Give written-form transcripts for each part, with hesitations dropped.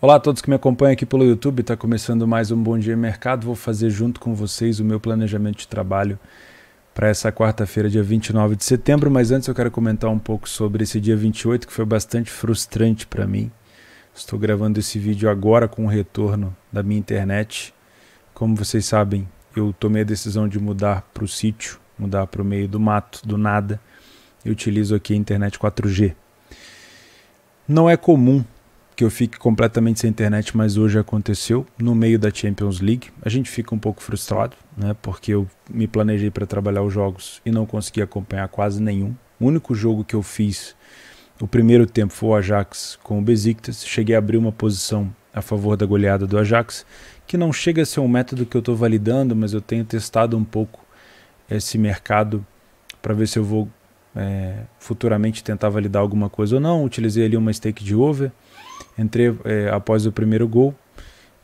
Olá a todos que me acompanham aqui pelo YouTube, está começando mais um Bom Dia Mercado. Vou fazer junto com vocês o meu planejamento de trabalho para essa quarta-feira, dia 29 de setembro, mas antes eu quero comentar um pouco sobre esse dia 28, que foi bastante frustrante para mim. Estou gravando esse vídeo agora com o retorno da minha internet. Como vocês sabem, eu tomei a decisão de mudar para o sítio, mudar para o meio do mato, do nada. Eu utilizo aqui a internet 4G. Não é comum que eu fique completamente sem internet, mas hoje aconteceu no meio da Champions League. A gente fica um pouco frustrado, né, porque eu me planejei para trabalhar os jogos e não consegui acompanhar quase nenhum. O único jogo que eu fiz, o primeiro tempo, foi o Ajax com o Besiktas. Cheguei a abrir uma posição a favor da goleada do Ajax, que não chega a ser um método que eu estou validando, mas eu tenho testado um pouco esse mercado para ver se eu vou futuramente tentar validar alguma coisa ou não. Utilizei ali uma stake de over. Entrei após o primeiro gol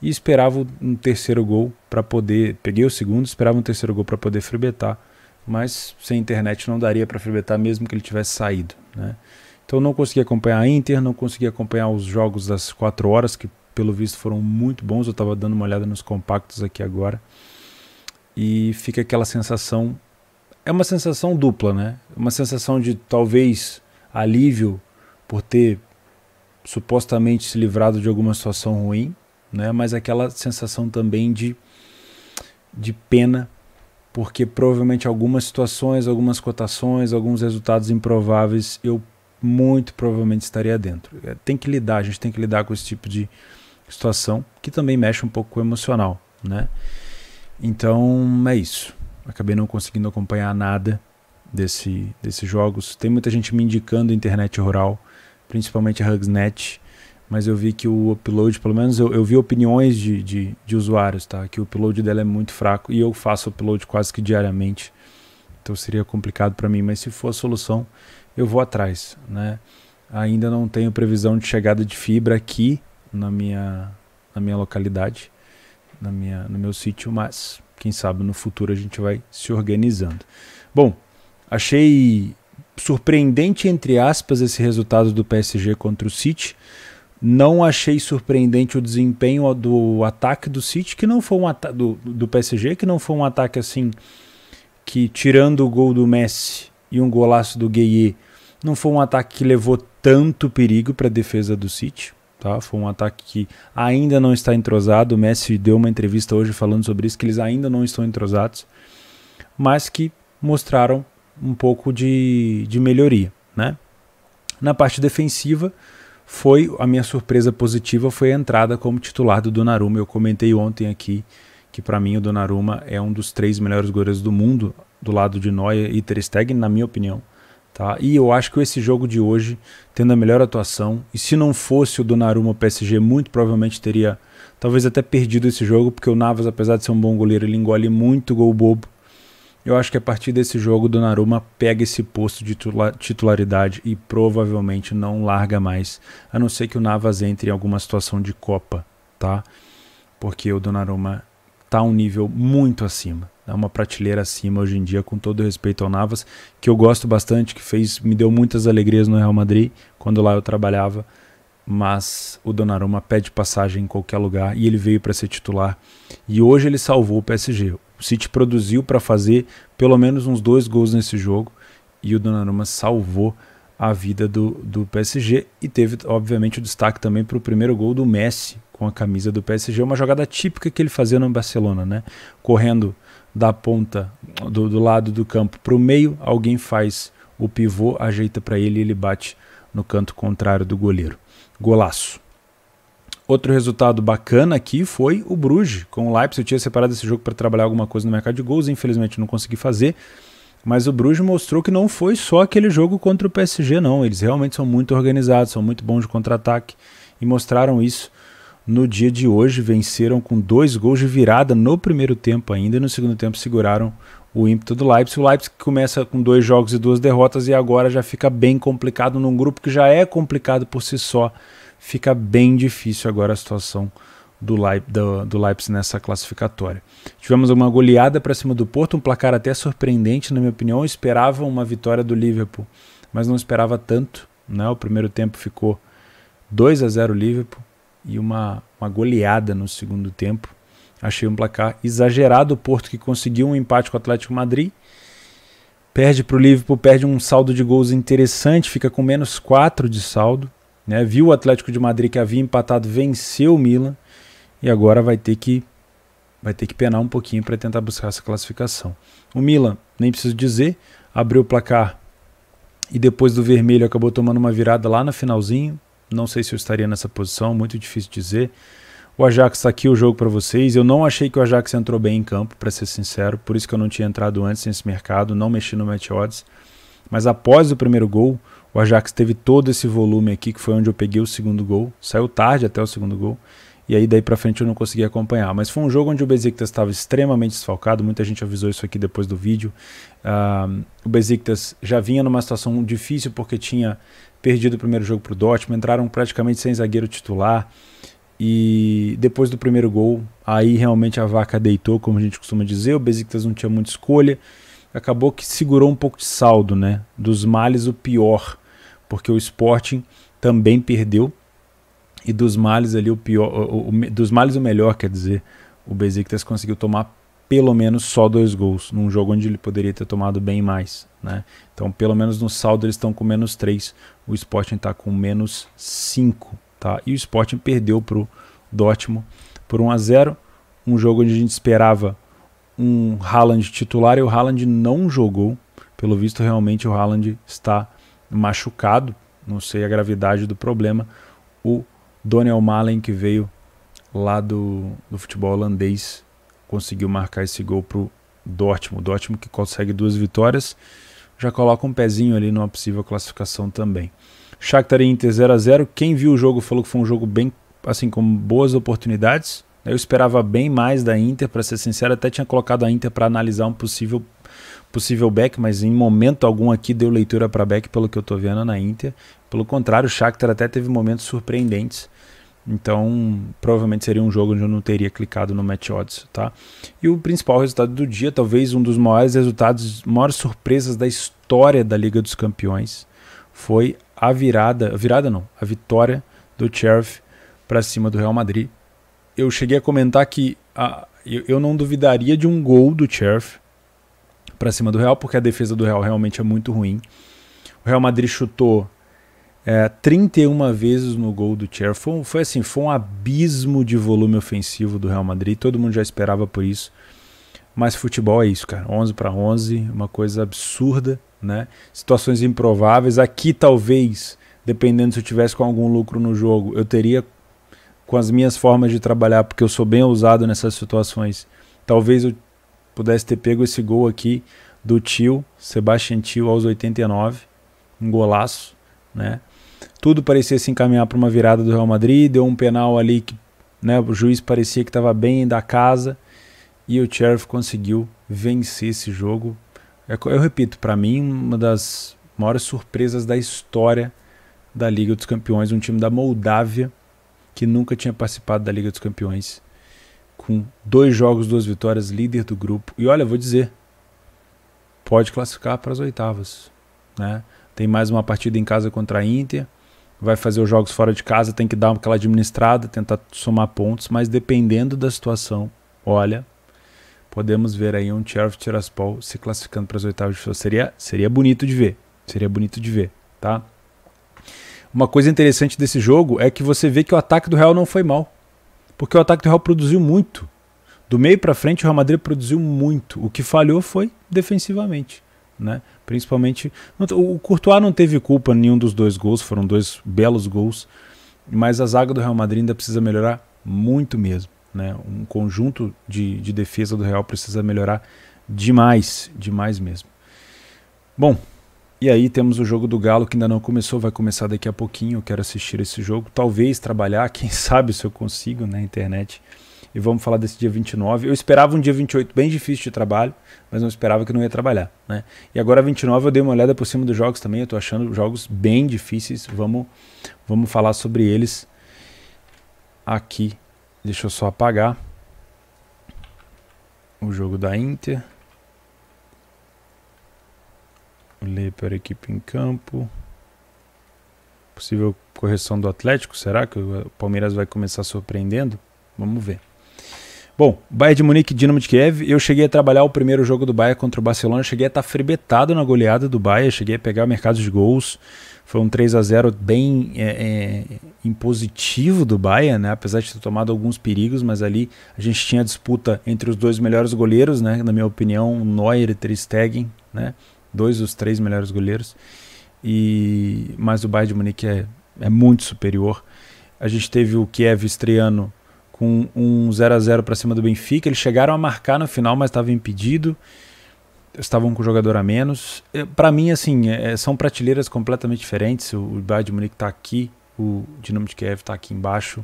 e esperava um terceiro gol para poder... Peguei o segundo, esperava um terceiro gol para poder freebetar, mas sem internet não daria para freebetar mesmo que ele tivesse saído, né? Então não consegui acompanhar a Inter, não consegui acompanhar os jogos das 4 horas, que pelo visto foram muito bons. Eu estava dando uma olhada nos compactos aqui agora e fica aquela sensação... É uma sensação dupla, né? Uma sensação de talvez alívio por ter supostamente se livrado de alguma situação ruim, né? Mas aquela sensação também de pena, porque provavelmente algumas situações, algumas cotações, alguns resultados improváveis eu muito provavelmente estaria dentro. Tem que lidar, a gente tem que lidar com esse tipo de situação, que também mexe um pouco com o emocional, né? Então é isso. Acabei não conseguindo acompanhar nada desses jogos. Tem muita gente me indicando internet rural, principalmente a HugsNet, mas eu vi que o upload, pelo menos eu vi opiniões de usuários, tá? Que o upload dela é muito fraco e eu faço upload quase que diariamente, então seria complicado para mim, mas se for a solução, eu vou atrás, né? Ainda não tenho previsão de chegada de fibra aqui na minha localidade, no meu sítio, mas quem sabe no futuro a gente vai se organizando. Bom, achei surpreendente, entre aspas, esse resultado do PSG contra o City. Não achei surpreendente o desempenho do ataque do City, que não foi um ataque do PSG, que não foi um ataque assim, que tirando o gol do Messi e um golaço do Gueye, não foi um ataque que levou tanto perigo para a defesa do City. Tá? Foi um ataque que ainda não está entrosado. O Messi deu uma entrevista hoje falando sobre isso, que eles ainda não estão entrosados, mas que mostraram um pouco de melhoria, né? Na parte defensiva, a minha surpresa positiva foi a entrada como titular do Donnarumma. Eu comentei ontem aqui que para mim o Donnarumma é um dos 3 melhores goleiros do mundo, do lado de Neuer e Ter Stegen, na minha opinião. Tá? E eu acho que esse jogo de hoje, tendo a melhor atuação, e se não fosse o Donnarumma, o PSG muito provavelmente teria talvez até perdido esse jogo, porque o Navas, apesar de ser um bom goleiro, ele engole muito gol bobo. Eu acho que a partir desse jogo o Donnarumma pega esse posto de titularidade e provavelmente não larga mais, a não ser que o Navas entre em alguma situação de Copa, tá? Porque o Donnarumma está a um nível muito acima, é uma prateleira acima hoje em dia, com todo respeito ao Navas, que eu gosto bastante, que me deu muitas alegrias no Real Madrid, quando lá eu trabalhava, mas o Donnarumma pede passagem em qualquer lugar e ele veio para ser titular, e hoje ele salvou o PSG. O City produziu para fazer pelo menos uns 2 gols nesse jogo e o Donnarumma salvou a vida do PSG, e teve obviamente o destaque também para o primeiro gol do Messi com a camisa do PSG, uma jogada típica que ele fazia no Barcelona, né? Correndo da ponta do lado do campo para o meio, alguém faz o pivô, ajeita para ele e ele bate no canto contrário do goleiro. Golaço. Outro resultado bacana aqui foi o Bruges com o Leipzig. Eu tinha separado esse jogo para trabalhar alguma coisa no mercado de gols, infelizmente não consegui fazer, mas o Bruges mostrou que não foi só aquele jogo contra o PSG, não. Eles realmente são muito organizados, são muito bons de contra-ataque e mostraram isso no dia de hoje. Venceram com 2 gols de virada no primeiro tempo ainda, e no segundo tempo seguraram o ímpeto do Leipzig. O Leipzig começa com 2 jogos e 2 derrotas e agora já fica bem complicado num grupo que já é complicado por si só. Fica bem difícil agora a situação do Leipzig nessa classificatória. Tivemos uma goleada para cima do Porto, um placar até surpreendente, na minha opinião. Eu esperava uma vitória do Liverpool, mas não esperava tanto, né? O primeiro tempo ficou 2-0 Liverpool, e uma goleada no segundo tempo. Achei um placar exagerado. O Porto, que conseguiu um empate com o Atlético Madrid, perde para o Liverpool, perde um saldo de gols interessante, fica com -4 de saldo, né? Viu o Atlético de Madrid, que havia empatado, venceu o Milan, e agora vai ter que penar um pouquinho para tentar buscar essa classificação. O Milan, nem preciso dizer, abriu o placar e depois do vermelho acabou tomando uma virada lá no finalzinho. Não sei se eu estaria nessa posição, muito difícil dizer. O Ajax está aqui o jogo para vocês. Eu não achei que o Ajax entrou bem em campo, para ser sincero, por isso que eu não tinha entrado antes nesse mercado, não mexi no match odds. Mas após o primeiro gol, o Ajax teve todo esse volume aqui, que foi onde eu peguei o segundo gol. Saiu tarde até o segundo gol. E aí daí para frente eu não consegui acompanhar. Mas foi um jogo onde o Besiktas estava extremamente desfalcado. Muita gente avisou isso aqui depois do vídeo. O Besiktas já vinha numa situação difícil porque tinha perdido o primeiro jogo para o Dortmund. Entraram praticamente sem zagueiro titular. E depois do primeiro gol, aí realmente a vaca deitou, como a gente costuma dizer. O Besiktas não tinha muita escolha. Acabou que segurou um pouco de saldo, né? Dos males o pior. Porque o Sporting também perdeu. E dos males ali o pior, dos males o melhor, quer dizer, o Besiktas conseguiu tomar pelo menos só 2 gols, num jogo onde ele poderia ter tomado bem mais, né? Então pelo menos no saldo eles estão com -3, o Sporting está com -5, tá? E o Sporting perdeu para o Dortmund por 1-0, um jogo onde a gente esperava um Haaland titular e o Haaland não jogou, pelo visto realmente o Haaland está machucado, não sei a gravidade do problema. O Daniel Malen, que veio lá do futebol holandês, conseguiu marcar esse gol para o Dortmund. O Dortmund, que consegue 2 vitórias, já coloca um pezinho ali numa possível classificação também. Shakhtar e Inter 0-0. Quem viu o jogo falou que foi um jogo bem, assim, com boas oportunidades. Eu esperava bem mais da Inter, para ser sincero. Até tinha colocado a Inter para analisar um possível back, mas em momento algum aqui deu leitura para back, pelo que eu estou vendo na Inter. Pelo contrário, o Shakhtar até teve momentos surpreendentes. Então, provavelmente seria um jogo onde eu não teria clicado no match odds, tá? E o principal resultado do dia, talvez um dos maiores resultados, maiores surpresas da história da Liga dos Campeões, foi a vitória do Sheriff para cima do Real Madrid. Eu cheguei a comentar que eu não duvidaria de um gol do Sheriff para cima do Real, porque a defesa do Real realmente é muito ruim. O Real Madrid chutou 31 vezes no gol do Sheriff. Foi um abismo de volume ofensivo do Real Madrid. Todo mundo já esperava por isso. Mas futebol é isso, cara. 11-11, uma coisa absurda, né? Situações improváveis. Aqui talvez, dependendo se eu tivesse com algum lucro no jogo, eu teria, com as minhas formas de trabalhar, porque eu sou bem ousado nessas situações, talvez eu pudesse ter pego esse gol aqui do Thiel, Sebastian Thiel, aos 89. Um golaço, né? Tudo parecia se encaminhar para uma virada do Real Madrid, deu um penal ali que, né, o juiz parecia que estava bem da casa e o Sheriff conseguiu vencer esse jogo. Eu repito, para mim, uma das maiores surpresas da história da Liga dos Campeões, um time da Moldávia que nunca tinha participado da Liga dos Campeões, com 2 jogos, 2 vitórias, líder do grupo. E olha, vou dizer, pode classificar para as oitavas, né? Tem mais uma partida em casa contra a Inter, vai fazer os jogos fora de casa, tem que dar aquela administrada, tentar somar pontos, mas dependendo da situação, olha, podemos ver aí um Sheriff Tiraspol se classificando para as oitavas de final. Seria bonito de ver, tá? Uma coisa interessante desse jogo é que você vê que o ataque do Real não foi mal, porque o ataque do Real produziu muito. Do meio para frente o Real Madrid produziu muito, o que falhou foi defensivamente, né? Principalmente o Courtois não teve culpa em nenhum dos 2 gols, foram 2 belos gols, mas a zaga do Real Madrid ainda precisa melhorar muito mesmo, né? Um conjunto de defesa do Real precisa melhorar demais mesmo. Bom, e aí temos o jogo do Galo, que ainda não começou, vai começar daqui a pouquinho. Eu quero assistir esse jogo, talvez trabalhar, quem sabe se eu consigo na internet. E vamos falar desse dia 29. Eu esperava um dia 28 bem difícil de trabalho, mas não esperava que não ia trabalhar, né? E agora 29 eu dei uma olhada por cima dos jogos também, eu tô achando jogos bem difíceis. Vamos falar sobre eles aqui. Deixa eu só apagar o jogo da Inter. Ler para a equipe em campo. possível correção do Atlético. Será que o Palmeiras vai começar surpreendendo? Vamos ver. Bom, Bayern de Munique e Dinamo de Kiev. Eu cheguei a trabalhar o primeiro jogo do Bayern contra o Barcelona. Cheguei a estar frebetado na goleada do Bayern. Cheguei a pegar mercados de gols. Foi um 3-0 bem impositivo do Bayern, né? Apesar de ter tomado alguns perigos, mas ali a gente tinha disputa entre os dois melhores goleiros, né? Na minha opinião, Neuer e Ter Stegen, né? 2 dos 3 melhores goleiros. Mas o Bayern de Munique é muito superior. A gente teve o Kiev estreando com um 0-0 para cima do Benfica. Eles chegaram a marcar no final, mas estava impedido. Estavam com o jogador a menos. Para mim, assim, são prateleiras completamente diferentes. O Bayern de Munique está aqui, o Dinamo de Kiev está aqui embaixo.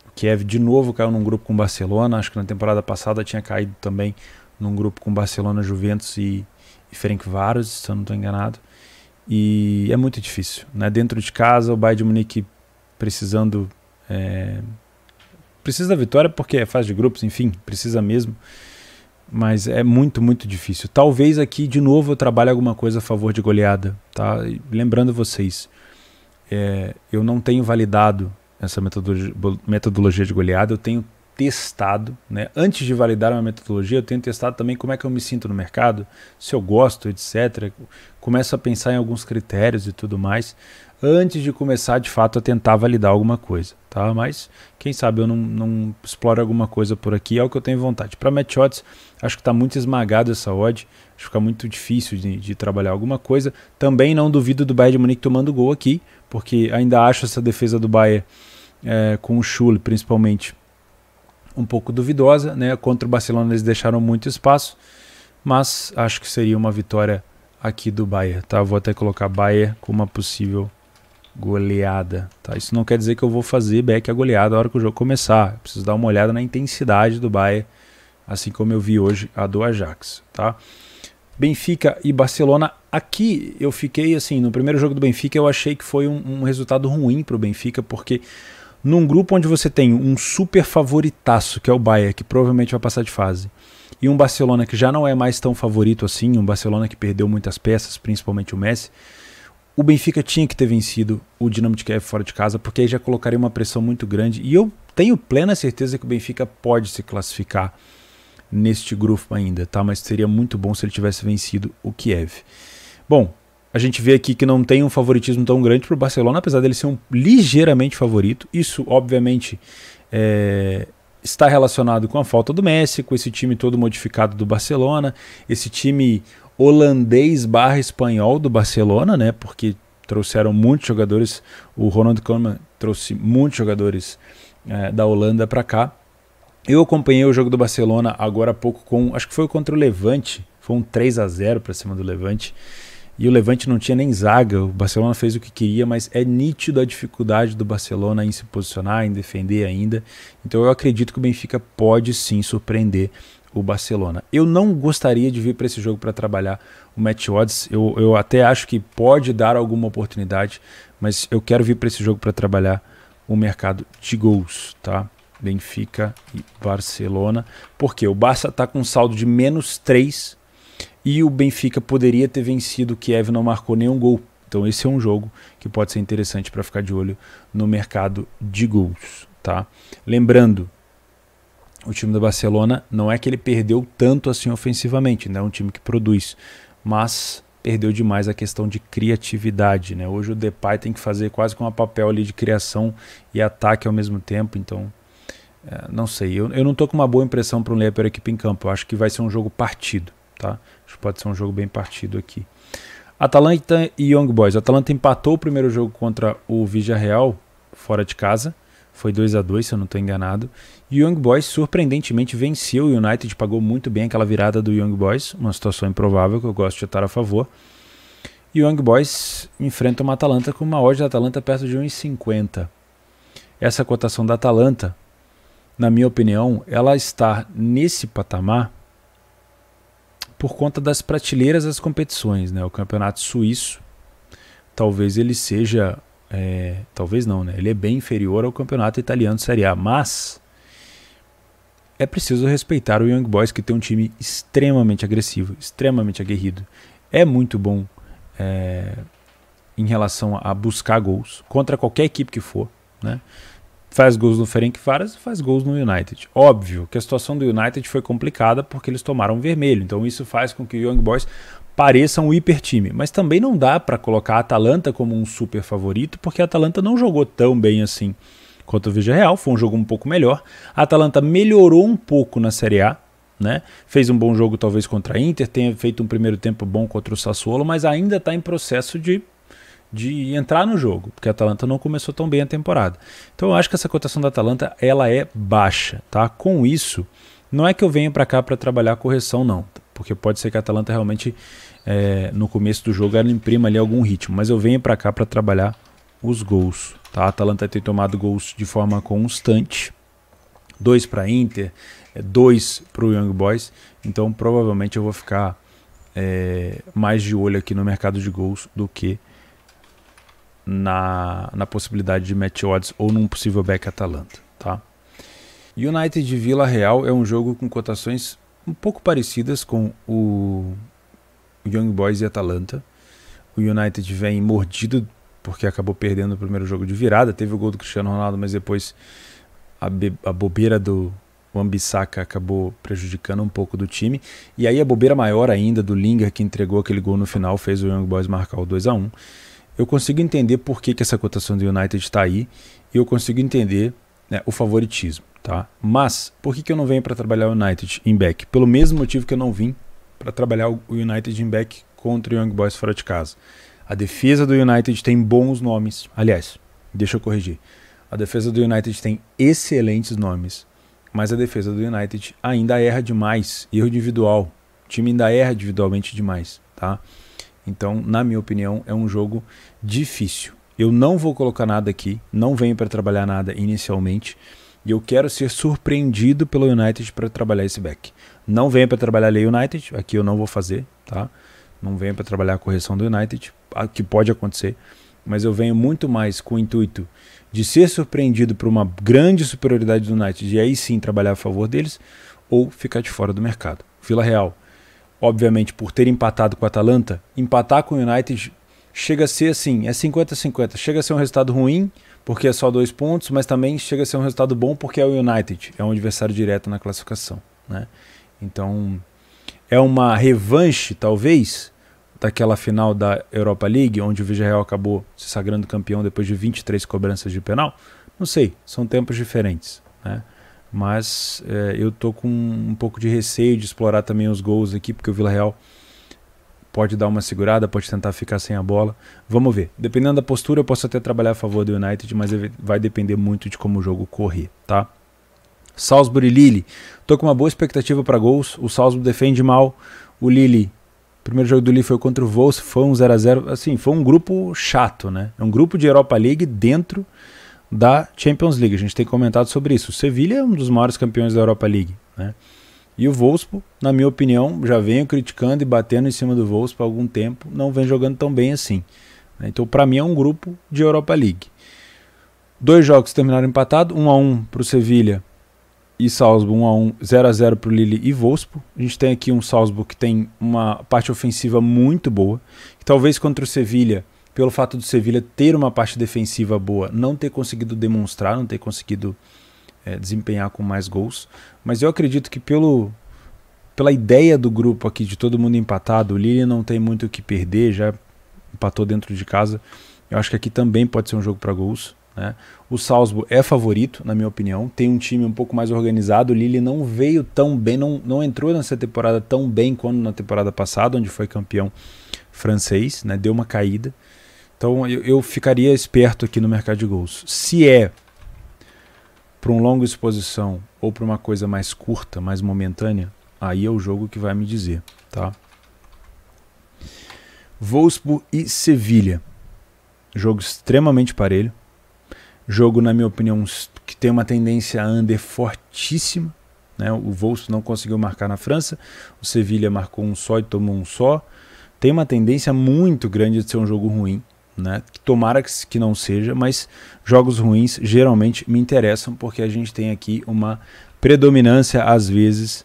O Kiev de novo caiu num grupo com o Barcelona. Acho que na temporada passada tinha caído também num grupo com Barcelona, Juventus e Ferencváros, se eu não estou enganado. E é muito difícil, né? Dentro de casa, o Bayern de Munique precisando... precisa da vitória porque é fase de grupos, enfim, precisa mesmo. Mas é muito, muito difícil. Talvez aqui, de novo, eu trabalhe alguma coisa a favor de goleada. Tá? E lembrando vocês, eu não tenho validado essa metodologia de goleada, eu tenho testado, né? Antes de validar uma metodologia, eu tenho testado também como é que eu me sinto no mercado, se eu gosto, etc. Começo a pensar em alguns critérios e tudo mais, antes de começar, de fato, a tentar validar alguma coisa. Tá? Mas, quem sabe eu não exploro alguma coisa por aqui, é o que eu tenho vontade. Para match odds, acho que está muito esmagado essa odd, acho que fica muito difícil de trabalhar alguma coisa. Também não duvido do Bayern de Munique tomando gol aqui, porque ainda acho essa defesa do Bayern, com o Schürrle principalmente, um pouco duvidosa, né? Contra o Barcelona eles deixaram muito espaço, mas acho que seria uma vitória aqui do Bayern. Tá? Vou até colocar Bayern com uma possível goleada. Tá? Isso não quer dizer que eu vou fazer back a goleada na hora que o jogo começar. Eu preciso dar uma olhada na intensidade do Bayern, assim como eu vi hoje a do Ajax. Tá? Benfica e Barcelona. Aqui eu fiquei assim, no primeiro jogo do Benfica eu achei que foi um resultado ruim para o Benfica, porque num grupo onde você tem um super favoritaço, que é o Bayern, que provavelmente vai passar de fase, e um Barcelona que já não é mais tão favorito assim, um Barcelona que perdeu muitas peças, principalmente o Messi, o Benfica tinha que ter vencido o Dinamo de Kiev fora de casa, porque aí já colocaria uma pressão muito grande, e eu tenho plena certeza que o Benfica pode se classificar neste grupo ainda, tá? Mas seria muito bom se ele tivesse vencido o Kiev. Bom, a gente vê aqui que não tem um favoritismo tão grande para o Barcelona, apesar dele ser um ligeiramente favorito. Isso, obviamente, está relacionado com a falta do Messi, com esse time todo modificado do Barcelona, esse time holandês / espanhol do Barcelona, né? Porque trouxeram muitos jogadores, o Ronald Koeman trouxe muitos jogadores da Holanda para cá. Eu acompanhei o jogo do Barcelona agora há pouco acho que foi contra o Levante, foi um 3-0 para cima do Levante. E o Levante não tinha nem zaga, o Barcelona fez o que queria, mas é nítido a dificuldade do Barcelona em se posicionar, em defender ainda. Então eu acredito que o Benfica pode sim surpreender o Barcelona. Eu não gostaria de vir para esse jogo para trabalhar o match odds, eu até acho que pode dar alguma oportunidade, mas eu quero vir para esse jogo para trabalhar o mercado de gols, tá? Benfica e Barcelona, porque o Barça está com um saldo de -3, e o Benfica poderia ter vencido, o Kiev não marcou nenhum gol. Então esse é um jogo que pode ser interessante para ficar de olho no mercado de gols. Tá? Lembrando, o time do Barcelona não é que ele perdeu tanto assim ofensivamente, não é um time que produz, mas perdeu demais a questão de criatividade. Né? Hoje o Depay tem que fazer quase com um papel ali de criação e ataque ao mesmo tempo, então não sei, eu não estou com uma boa impressão para um Leper equipe em campo, eu acho que vai ser um jogo partido. Tá? Acho que pode ser um jogo bem partido aqui. Atalanta e Young Boys. A Atalanta empatou o primeiro jogo contra o Villarreal fora de casa. Foi 2-2, se eu não estou enganado. E o Young Boys surpreendentemente venceu o United, pagou muito bem aquela virada do Young Boys, uma situação improvável que eu gosto de estar a favor. E o Young Boys enfrenta uma Atalanta com uma odd da Atalanta perto de 1,50. Essa cotação da Atalanta, na minha opinião, ela está nesse patamar por conta das prateleiras das competições, né? O campeonato suíço, talvez ele seja, talvez não, né? Ele é bem inferior ao campeonato italiano Série A, mas é preciso respeitar o Young Boys, que tem um time extremamente agressivo, extremamente aguerrido. É muito bom em relação a buscar gols contra qualquer equipe que for, né? Faz gols no Ferencváros, faz gols no United. Óbvio que a situação do United foi complicada porque eles tomaram vermelho, então isso faz com que o Young Boys pareça um hiper time, mas também não dá para colocar a Atalanta como um super favorito, porque a Atalanta não jogou tão bem assim contra o Villarreal, foi um jogo um pouco melhor. A Atalanta melhorou um pouco na Série A, né? Fez um bom jogo talvez contra a Inter, tenha feito um primeiro tempo bom contra o Sassuolo, mas ainda está em processo de entrar no jogo, porque a Atalanta não começou tão bem a temporada. Então eu acho que essa cotação da Atalanta ela é baixa, tá? Com isso, não é que eu venho para cá para trabalhar a correção não, porque pode ser que a Atalanta realmente no começo do jogo ela imprima ali algum ritmo, mas eu venho para cá para trabalhar os gols, tá? A Atalanta tem tomado gols de forma constante, 2 para a Inter, 2 para o Young Boys, então provavelmente eu vou ficar mais de olho aqui no mercado de gols do que na possibilidade de match odds ou num possível back Atalanta, tá? United de Villarreal é um jogo com cotações um pouco parecidas com o Young Boys e Atalanta. O United vem mordido porque acabou perdendo o primeiro jogo de virada, teve o gol do Cristiano Ronaldo, mas depois a bobeira do Wan-Bissaka acabou prejudicando um pouco do time, e aí a bobeira maior ainda do Lingard, que entregou aquele gol no final, fez o Young Boys marcar o 2-1. Eu consigo entender por que essa cotação do United está aí, e eu consigo entender, né, o favoritismo, tá? Mas por que eu não venho para trabalhar o United em back? Pelo mesmo motivo que eu não vim para trabalhar o United em back contra o Young Boys fora de casa. A defesa do United tem bons nomes. Aliás, deixa eu corrigir. A defesa do United tem excelentes nomes, mas a defesa do United ainda erra demais. Erro individual. O time ainda erra individualmente demais, tá? Então, na minha opinião, é um jogo difícil. Eu não vou colocar nada aqui, não venho para trabalhar nada inicialmente, e eu quero ser surpreendido pelo United para trabalhar esse back. Não venho para trabalhar a United, aqui eu não vou fazer, tá? Não venho para trabalhar a correção do United, que pode acontecer, mas eu venho muito mais com o intuito de ser surpreendido por uma grande superioridade do United e aí sim trabalhar a favor deles, ou ficar de fora do mercado. Villarreal, obviamente, por ter empatado com a Atalanta, empatar com o United chega a ser assim, é 50-50. Chega a ser um resultado ruim, porque é só 2 pontos, mas também chega a ser um resultado bom porque é o United, é um adversário direto na classificação, né? Então, é uma revanche, talvez, daquela final da Europa League, onde o Villarreal acabou se sagrando campeão depois de 23 cobranças de penal. Não sei, são tempos diferentes, né? Mas eu tô com um pouco de receio de explorar também os gols aqui, porque o Villarreal pode dar uma segurada, pode tentar ficar sem a bola. Vamos ver. Dependendo da postura, eu posso até trabalhar a favor do United, mas vai depender muito de como o jogo correr, tá? Salzburg e Lille. Tô com uma boa expectativa para gols. O Salzburg defende mal. O Lille, o primeiro jogo do Lille foi contra o Wolfsburg, foi um 0-0. Assim, foi um grupo chato, né? É um grupo de Europa League dentro da Champions League. A gente tem comentado sobre isso. O Sevilla é um dos maiores campeões da Europa League, né? E o Wolfsburg, na minha opinião, já venho criticando e batendo em cima do Wolfsburg há algum tempo, não vem jogando tão bem assim, né? Então, para mim, é um grupo de Europa League. 2 jogos terminaram empatados, 1-1 para o Sevilla e Salzburg, 1-1, 0-0 para o Lille e Wolfsburg. A gente tem aqui um Salzburg que tem uma parte ofensiva muito boa, que talvez contra o Sevilla, pelo fato do Sevilla ter uma parte defensiva boa, não ter conseguido demonstrar, não ter conseguido desempenhar com mais gols. Mas eu acredito que pela ideia do grupo aqui, de todo mundo empatado, o Lille não tem muito o que perder, já empatou dentro de casa. Eu acho que aqui também pode ser um jogo para gols, né? O Salzburg é favorito, na minha opinião, tem um time um pouco mais organizado. O Lille não veio tão bem, não entrou nessa temporada tão bem quanto na temporada passada, onde foi campeão francês, né? Deu uma caída. Então eu ficaria esperto aqui no mercado de gols. Se é para uma longa exposição ou para uma coisa mais curta, mais momentânea, aí é o jogo que vai me dizer, tá? Wolfsburg e Sevilla. Jogo extremamente parelho. Jogo, na minha opinião, que tem uma tendência a under fortíssima, né? O Wolfsburg não conseguiu marcar na França, o Sevilla marcou um só e tomou um só. Tem uma tendência muito grande de ser um jogo ruim, né? Tomara que não seja, mas jogos ruins geralmente me interessam, porque a gente tem aqui uma predominância, às vezes,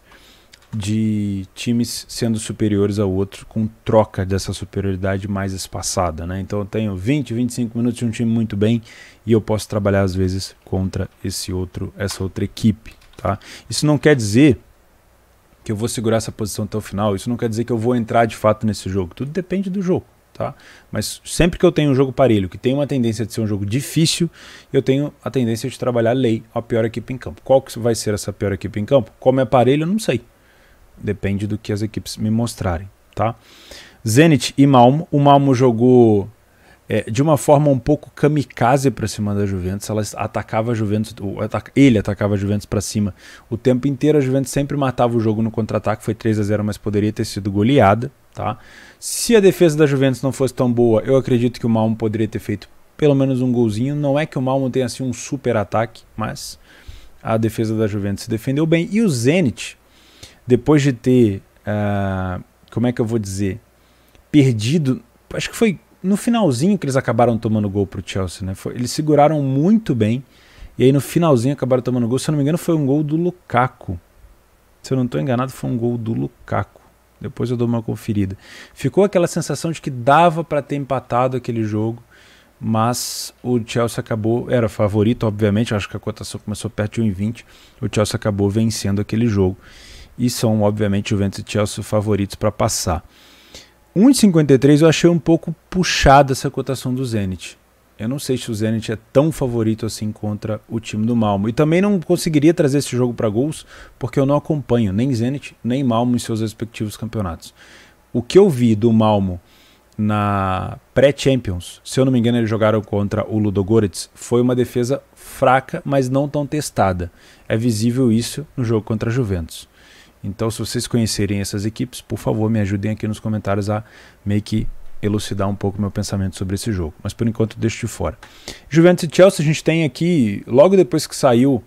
de times sendo superiores ao outro com troca dessa superioridade mais espaçada, né? Então eu tenho 20, 25 minutos de um time muito bem e eu posso trabalhar às vezes contra essa outra equipe, tá? Isso não quer dizer que eu vou segurar essa posição até o final, isso não quer dizer que eu vou entrar de fato nesse jogo, tudo depende do jogo, tá? Mas sempre que eu tenho um jogo parelho, que tem uma tendência de ser um jogo difícil, eu tenho a tendência de trabalhar a pior equipe em campo. Qual que vai ser essa pior equipe em campo? Como é parelho, eu não sei. Depende do que as equipes me mostrarem, tá? Zenit e Malmo. O Malmo jogou de uma forma um pouco kamikaze para cima da Juventus. Ele atacava a Juventus para cima o tempo inteiro. A Juventus sempre matava o jogo no contra-ataque. Foi 3-0, mas poderia ter sido goleada, tá? Se a defesa da Juventus não fosse tão boa, eu acredito que o Malmo poderia ter feito pelo menos um golzinho. Não é que o Malmo tenha assim um super ataque, mas a defesa da Juventus se defendeu bem. E o Zenit, depois de ter, como é que eu vou dizer, perdido, acho que foi no finalzinho que eles acabaram tomando gol pro Chelsea, né? Eles seguraram muito bem, e aí no finalzinho acabaram tomando gol. Se eu não me engano foi um gol do Lukaku. Se eu não estou enganado foi um gol do Lukaku. Depois eu dou uma conferida. Ficou aquela sensação de que dava para ter empatado aquele jogo, mas o Chelsea acabou, era favorito obviamente, acho que a cotação começou perto de 1,20, o Chelsea acabou vencendo aquele jogo. E são, obviamente, Juventus e Chelsea favoritos para passar. 1,53 eu achei um pouco puxada essa cotação do Zenit. Eu não sei se o Zenit é tão favorito assim contra o time do Malmo. E também não conseguiria trazer esse jogo para gols, porque eu não acompanho nem Zenit nem Malmo em seus respectivos campeonatos. O que eu vi do Malmo na pré-Champions, se eu não me engano eles jogaram contra o Ludogorets, foi uma defesa fraca, mas não tão testada. É visível isso no jogo contra a Juventus. Então, se vocês conhecerem essas equipes, por favor, me ajudem aqui nos comentários a meio que elucidar um pouco meu pensamento sobre esse jogo. Mas, por enquanto, deixo de fora. Juventus e Chelsea, a gente tem aqui, logo depois que saiu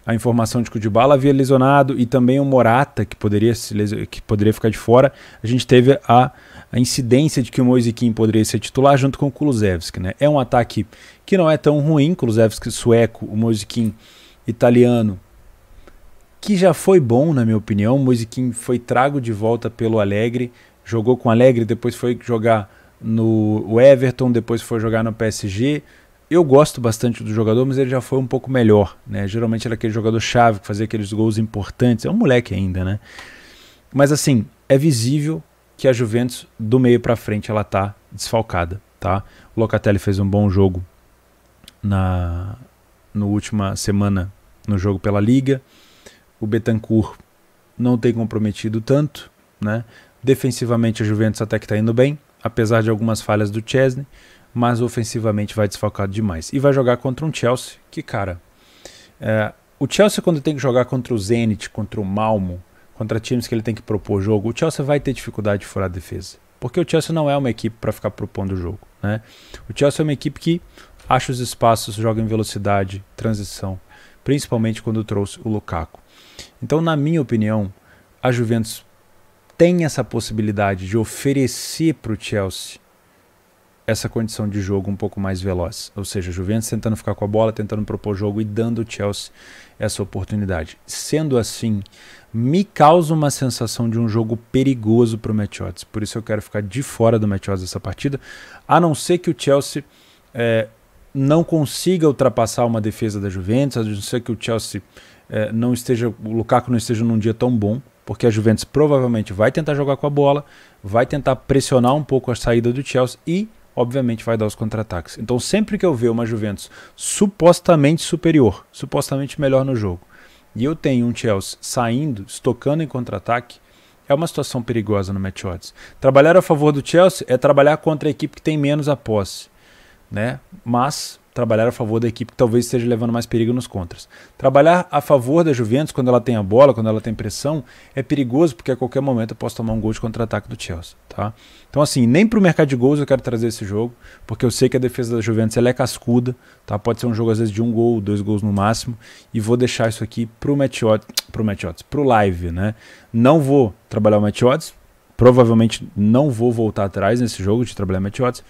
a informação de que o Dybala havia lesionado e também o Morata, que poderia ficar de fora, a gente teve a incidência de que o Moise Kean poderia ser titular junto com o Kulusevski, né? É um ataque que não é tão ruim, Kulusevski sueco, o Moise Kean italiano, que já foi bom, na minha opinião. O Moise Kean foi trago de volta pelo Allegri, jogou com o Allegri, depois foi jogar no Everton, depois foi jogar no PSG. Eu gosto bastante do jogador, mas ele já foi um pouco melhor, né? Geralmente ele é aquele jogador-chave que fazia aqueles gols importantes. É um moleque ainda, né? Mas assim, é visível que a Juventus, do meio para frente, ela tá desfalcada, tá? O Locatelli fez um bom jogo na última semana no jogo pela Liga. O Bentancur não tem comprometido tanto, né? Defensivamente a Juventus até que está indo bem, apesar de algumas falhas do Chesney, mas ofensivamente vai desfalcado demais. E vai jogar contra um Chelsea que, cara, o Chelsea quando tem que jogar contra o Zenit, contra o Malmo, contra times que ele tem que propor jogo, o Chelsea vai ter dificuldade de furar a defesa. Porque o Chelsea não é uma equipe para ficar propondo o jogo, né? O Chelsea é uma equipe que acha os espaços, joga em velocidade, transição, principalmente quando trouxe o Lukaku. Então, na minha opinião, a Juventus tem essa possibilidade de oferecer para o Chelsea essa condição de jogo um pouco mais veloz. Ou seja, a Juventus tentando ficar com a bola, tentando propor o jogo e dando ao Chelsea essa oportunidade. Sendo assim, me causa uma sensação de um jogo perigoso para o match odds. Por isso eu quero ficar de fora do match odds dessa partida, a não ser que o Chelsea não consiga ultrapassar uma defesa da Juventus, a não ser que o Chelsea o Lukaku não esteja num dia tão bom, porque a Juventus provavelmente vai tentar jogar com a bola, vai tentar pressionar um pouco a saída do Chelsea e, obviamente, vai dar os contra-ataques. Então, sempre que eu ver uma Juventus supostamente superior, supostamente melhor no jogo, e eu tenho um Chelsea saindo, estocando em contra-ataque, é uma situação perigosa no match odds. Trabalhar a favor do Chelsea é trabalhar contra a equipe que tem menos a posse, né? Mas trabalhar a favor da equipe que talvez esteja levando mais perigo nos contras. Trabalhar a favor da Juventus quando ela tem a bola, quando ela tem pressão, é perigoso porque a qualquer momento eu posso tomar um gol de contra-ataque do Chelsea, tá? Então assim, nem para o mercado de gols eu quero trazer esse jogo, porque eu sei que a defesa da Juventus ela é cascuda, tá? Pode ser um jogo às vezes de 1 gol, 2 gols no máximo, e vou deixar isso aqui pro live, né? Não vou trabalhar o match odds, provavelmente não vou voltar atrás nesse jogo de trabalhar match odds,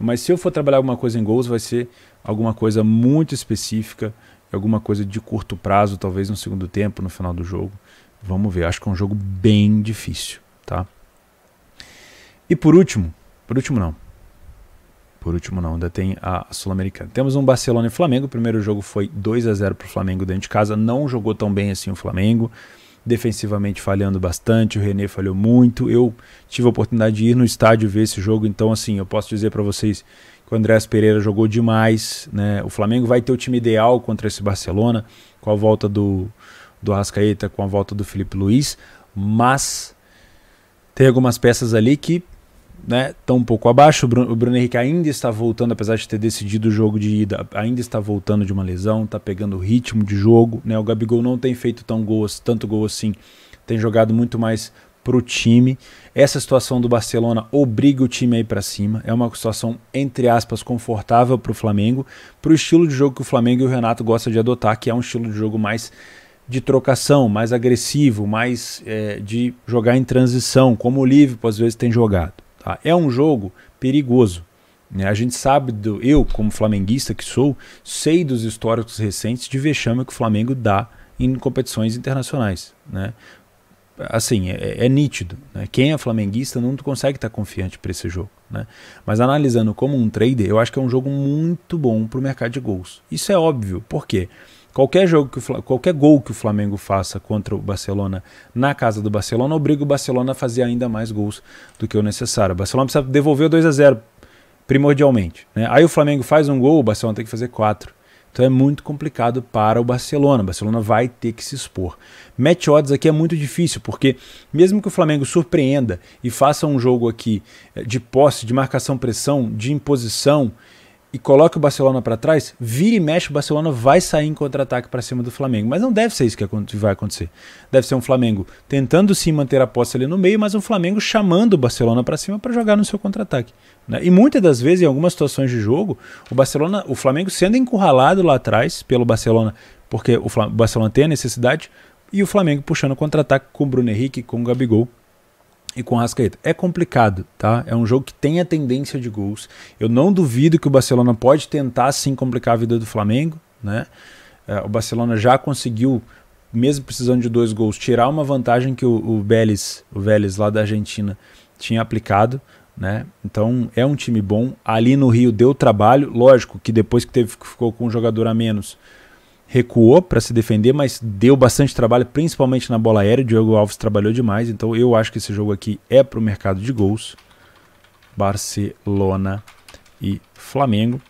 mas se eu for trabalhar alguma coisa em gols, vai ser alguma coisa muito específica, alguma coisa de curto prazo, talvez no segundo tempo, no final do jogo. Vamos ver, acho que é um jogo bem difícil, tá? E por último não, ainda tem a Sul-Americana. Temos um Barcelona e Flamengo, o primeiro jogo foi 2-0 para o Flamengo dentro de casa, não jogou tão bem assim o Flamengo, defensivamente falhando bastante, o René falhou muito, eu tive a oportunidade de ir no estádio ver esse jogo, então assim, eu posso dizer para vocês que o Andrés Pereira jogou demais, né? O Flamengo vai ter o time ideal contra esse Barcelona, com a volta do Arrascaeta, com a volta do Felipe Luiz, mas tem algumas peças ali que estão um pouco abaixo. O Bruno Henrique ainda está voltando, apesar de ter decidido o jogo de ida, ainda está voltando de uma lesão, está pegando o ritmo de jogo, né? O Gabigol não tem feito tanto gol assim, tem jogado muito mais pro time. Essa situação do Barcelona obriga o time a ir para cima, é uma situação, entre aspas, confortável para o Flamengo, para o estilo de jogo que o Flamengo e o Renato gostam de adotar, que é um estilo de jogo mais de trocação, mais agressivo, mais de jogar em transição, como o Liverpool às vezes tem jogado. Tá? É um jogo perigoso. Né? A gente sabe, eu como flamenguista que sou, sei dos históricos recentes de vexame que o Flamengo dá em competições internacionais. Né? Assim, é nítido. Né? Quem é flamenguista não consegue estar confiante para esse jogo. Né? Mas analisando como um trader, eu acho que é um jogo muito bom para o mercado de gols. Isso é óbvio. Por quê? Qualquer gol que o Flamengo faça contra o Barcelona na casa do Barcelona obriga o Barcelona a fazer ainda mais gols do que o necessário. O Barcelona precisa devolver o 2-0 primordialmente. Né? Aí o Flamengo faz um gol, o Barcelona tem que fazer 4. Então é muito complicado para o Barcelona. O Barcelona vai ter que se expor. Match odds aqui é muito difícil, porque mesmo que o Flamengo surpreenda e faça um jogo aqui de posse, de marcação-pressão, de imposição, e coloque o Barcelona para trás, vira e mexe, o Barcelona vai sair em contra-ataque para cima do Flamengo. Mas não deve ser isso que vai acontecer. Deve ser um Flamengo tentando sim manter a posse ali no meio, mas um Flamengo chamando o Barcelona para cima para jogar no seu contra-ataque. Né? E muitas das vezes, em algumas situações de jogo, o Flamengo sendo encurralado lá atrás pelo Barcelona, porque o Barcelona tem a necessidade, e o Flamengo puxando o contra-ataque com o Bruno Henrique, com o Gabigol e com o Arrascaeta. É complicado, tá? É um jogo que tem a tendência de gols. Eu não duvido que o Barcelona pode tentar sim complicar a vida do Flamengo, né? O Barcelona já conseguiu, mesmo precisando de 2 gols, tirar uma vantagem que o Vélez lá da Argentina tinha aplicado, né? Então é um time bom. Ali no Rio deu trabalho, lógico que depois que ficou com um jogador a menos, recuou para se defender, mas deu bastante trabalho, principalmente na bola aérea. O Diogo Alves trabalhou demais, então eu acho que esse jogo aqui é para o mercado de gols. Barcelona e Flamengo.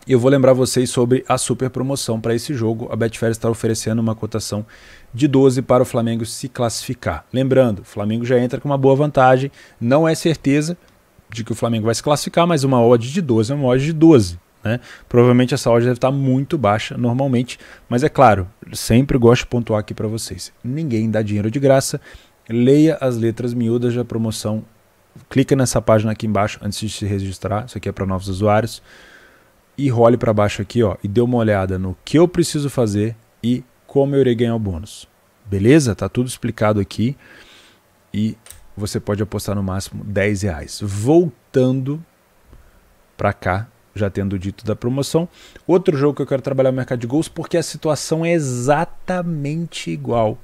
E eu vou lembrar vocês sobre a super promoção para esse jogo. A Betfair está oferecendo uma cotação de 12 para o Flamengo se classificar. Lembrando, o Flamengo já entra com uma boa vantagem, não é certeza de que o Flamengo vai se classificar, mas uma odd de 12 é uma odd de 12. Né? Provavelmente essa odd deve estar muito baixa normalmente, mas é claro, sempre gosto de pontuar aqui para vocês, ninguém dá dinheiro de graça. Leia as letras miúdas da promoção, clica nessa página aqui embaixo antes de se registrar, isso aqui é para novos usuários, e role para baixo aqui, ó, e dê uma olhada no que eu preciso fazer e como eu irei ganhar o bônus, beleza? Tá tudo explicado aqui e você pode apostar no máximo R$10. Voltando para cá, já tendo dito da promoção, outro jogo que eu quero trabalhar no mercado de gols, porque a situação é exatamente igual,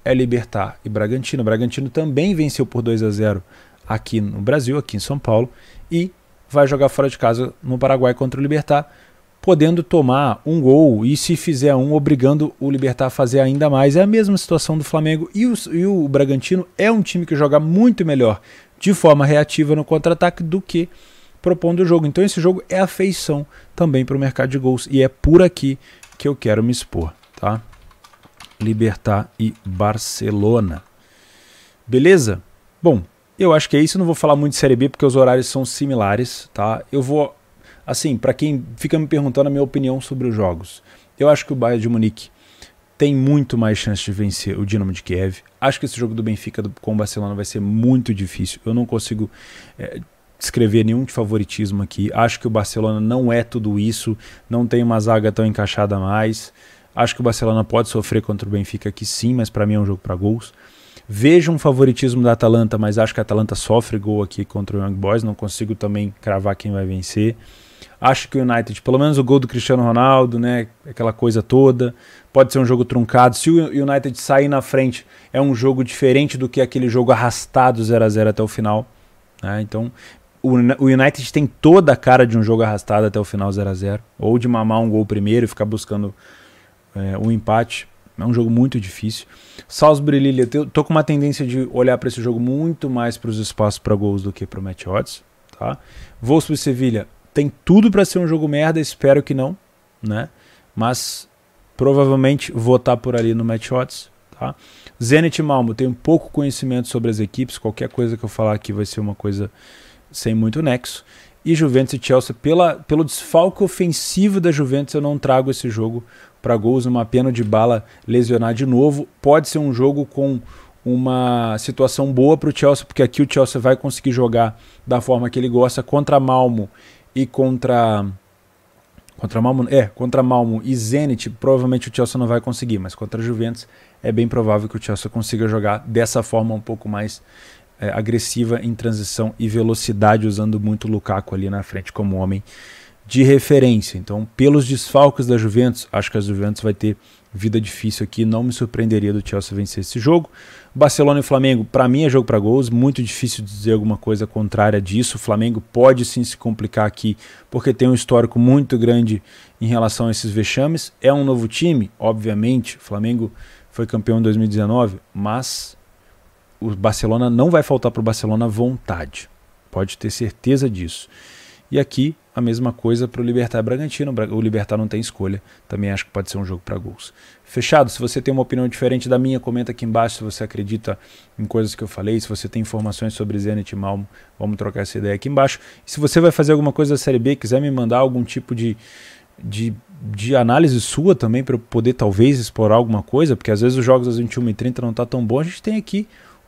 é Libertad e Bragantino. O Bragantino também venceu por 2-0 aqui no Brasil, aqui em São Paulo, e vai jogar fora de casa no Paraguai contra o Libertad, podendo tomar um gol, e se fizer um, obrigando o Libertad a fazer ainda mais. É a mesma situação do Flamengo, e o Bragantino é um time que joga muito melhor de forma reativa no contra-ataque do que propondo o jogo. Então esse jogo é a feição também para o mercado de gols, e é por aqui que eu quero me expor, tá? Libertad e Barcelona. Beleza? Bom, eu acho que é isso. Eu não vou falar muito de Série B porque os horários são similares, tá? Eu vou, assim, para quem fica me perguntando a minha opinião sobre os jogos, eu acho que o Bayern de Munique tem muito mais chance de vencer o Dinamo de Kiev. Acho que esse jogo do Benfica com o Barcelona vai ser muito difícil. Eu não consigo descrever nenhum de favoritismo aqui. Acho que o Barcelona não é tudo isso, não tem uma zaga tão encaixada mais. Acho que o Barcelona pode sofrer contra o Benfica aqui sim, mas para mim é um jogo para gols. Vejo um favoritismo da Atalanta, mas acho que a Atalanta sofre gol aqui contra o Young Boys, não consigo também cravar quem vai vencer. Acho que o United, pelo menos o gol do Cristiano Ronaldo, né, aquela coisa toda, pode ser um jogo truncado. Se o United sair na frente, é um jogo diferente do que aquele jogo arrastado 0-0 até o final, né? Então, o United tem toda a cara de um jogo arrastado até o final 0-0, ou de mamar um gol primeiro e ficar buscando um empate. É um jogo muito difícil. Salisbury e Lille, eu tô com uma tendência de olhar para esse jogo muito mais para os espaços para gols do que para o match odds, tá? Wolfsburg e Sevilha tem tudo para ser um jogo merda, espero que não, né? Mas provavelmente vou estar por ali no match odds, tá? Zenit e Malmo, tenho pouco conhecimento sobre as equipes, qualquer coisa que eu falar aqui vai ser uma coisa sem muito nexo. E Juventus e Chelsea, pelo desfalque ofensivo da Juventus, eu não trago esse jogo para gols. Uma pena de Bala lesionar de novo. Pode ser um jogo com uma situação boa para o Chelsea, porque aqui o Chelsea vai conseguir jogar da forma que ele gosta contra Malmo e contra Malmo e Zenit. Provavelmente o Chelsea não vai conseguir, mas contra a Juventus é bem provável que o Chelsea consiga jogar dessa forma um pouco mais agressiva em transição e velocidade, usando muito o Lukaku ali na frente como homem de referência. Então, pelos desfalques da Juventus, acho que a Juventus vai ter vida difícil aqui, não me surpreenderia do Chelsea vencer esse jogo. Barcelona e Flamengo, para mim é jogo para gols, muito difícil dizer alguma coisa contrária disso. O Flamengo pode sim se complicar aqui, porque tem um histórico muito grande em relação a esses vexames. É um novo time, obviamente, o Flamengo foi campeão em 2019, mas o Barcelona não vai faltar para o Barcelona vontade, pode ter certeza disso. E aqui a mesma coisa para o Libertad e Bragantino. O Libertad não tem escolha, também acho que pode ser um jogo para gols. Fechado? Se você tem uma opinião diferente da minha, comenta aqui embaixo se você acredita em coisas que eu falei, se você tem informações sobre Zenit e Malmo, vamos trocar essa ideia aqui embaixo. E se você vai fazer alguma coisa da Série B, quiser me mandar algum tipo de análise sua também, para eu poder talvez explorar alguma coisa, porque às vezes os jogos às 21h30 não tá tão bom, a gente tem aqui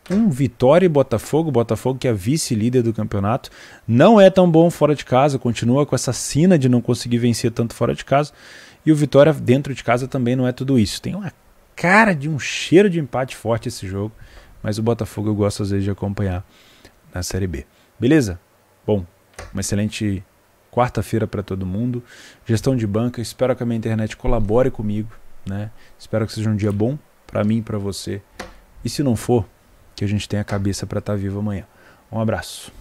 um Vitória e Botafogo que é vice-líder do campeonato, não é tão bom fora de casa, continua com essa sina de não conseguir vencer tanto fora de casa, e o Vitória dentro de casa também não é tudo isso. Tem uma cara de um cheiro de empate forte esse jogo, mas o Botafogo eu gosto às vezes de acompanhar na Série B. Beleza? Bom, uma excelente quarta-feira para todo mundo, gestão de banca, espero que a minha internet colabore comigo, né? Espero que seja um dia bom para mim e para você, e se não for, que a gente tenha a cabeça para estar vivo amanhã. Um abraço.